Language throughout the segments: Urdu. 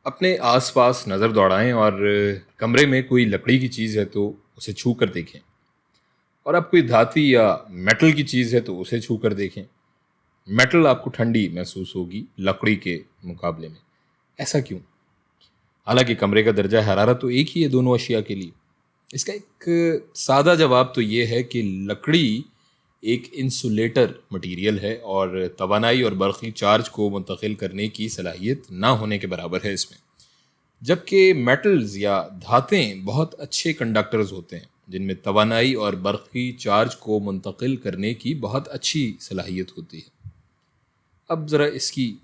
اپنے آس پاس نظر دوڑائیں اور کمرے میں کوئی لکڑی کی چیز ہے تو اسے چھو کر دیکھیں، اور اب کوئی دھاتی یا میٹل کی چیز ہے تو اسے چھو کر دیکھیں۔ میٹل آپ کو ٹھنڈی محسوس ہوگی لکڑی کے مقابلے میں۔ ایسا کیوں؟ حالانکہ کمرے کا درجہ حرارت تو ایک ہی ہے دونوں اشیاء کے لیے۔ اس کا ایک سادہ جواب تو یہ ہے کہ لکڑی ایک انسولیٹر مٹیریل ہے اور توانائی اور برقی چارج کو منتقل کرنے کی صلاحیت نہ ہونے کے برابر ہے اس میں، جبکہ میٹلز یا دھاتیں بہت اچھے کنڈکٹرز ہوتے ہیں جن میں توانائی اور برقی چارج کو منتقل کرنے کی بہت اچھی صلاحیت ہوتی ہے۔ اب ذرا اس کی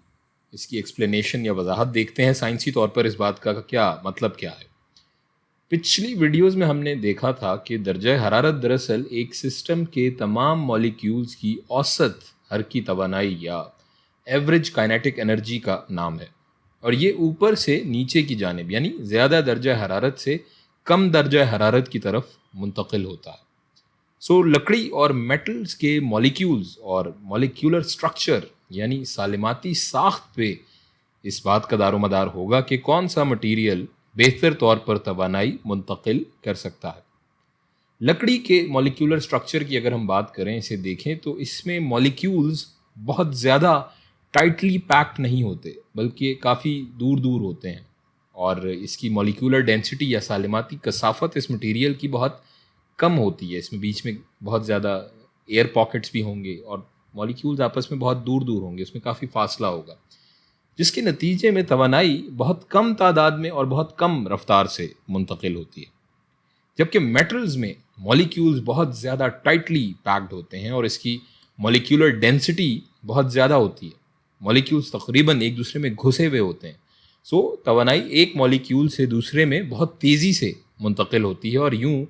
ایکسپلینیشن یا وضاحت دیکھتے ہیں سائنسی طور پر اس بات کا کیا مطلب کیا ہے۔ پچھلی ویڈیوز میں ہم نے دیکھا تھا کہ درجہ حرارت دراصل ایک سسٹم کے تمام مالیکیولز کی اوسط حرکی توانائی یا ایوریج کائنیٹک انرجی کا نام ہے، اور یہ اوپر سے نیچے کی جانب یعنی زیادہ درجہ حرارت سے کم درجہ حرارت کی طرف منتقل ہوتا ہے۔ لکڑی اور میٹلز کے مالیکیولز اور مالیکیولر سٹرکچر یعنی سالماتی ساخت پہ اس بات کا دار و مدار ہوگا کہ کون سا مٹیریل بہتر طور پر توانائی منتقل کر سکتا ہے۔ لکڑی کے مالیکیولر سٹرکچر کی اگر ہم بات کریں، اسے دیکھیں تو اس میں مالیکیولز بہت زیادہ ٹائٹلی پیکڈ نہیں ہوتے بلکہ کافی دور دور ہوتے ہیں، اور اس کی مالیکیولر ڈینسٹی یا سالماتی کثافت اس مٹیریل کی بہت کم ہوتی ہے۔ اس میں بیچ میں بہت زیادہ ایئر پاکٹس بھی ہوں گے اور مالیکیولز آپس میں بہت دور دور ہوں گے، اس میں کافی فاصلہ ہوگا، جس کے نتیجے میں توانائی بہت کم تعداد میں اور بہت کم رفتار سے منتقل ہوتی ہے۔ جبکہ میٹلز میں مالیکیولز بہت زیادہ ٹائٹلی پیکڈ ہوتے ہیں اور اس کی مالیکیولر ڈینسٹی بہت زیادہ ہوتی ہے، مالیکیولز تقریباً ایک دوسرے میں گھسے ہوئے ہوتے ہیں۔ توانائی ایک مالیکیول سے دوسرے میں بہت تیزی سے منتقل ہوتی ہے اور یوں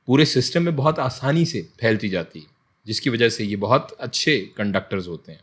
پورے سسٹم میں بہت آسانی سے پھیلتی جاتی ہے، جس کی وجہ سے یہ بہت اچھے کنڈکٹرز ہوتے ہیں۔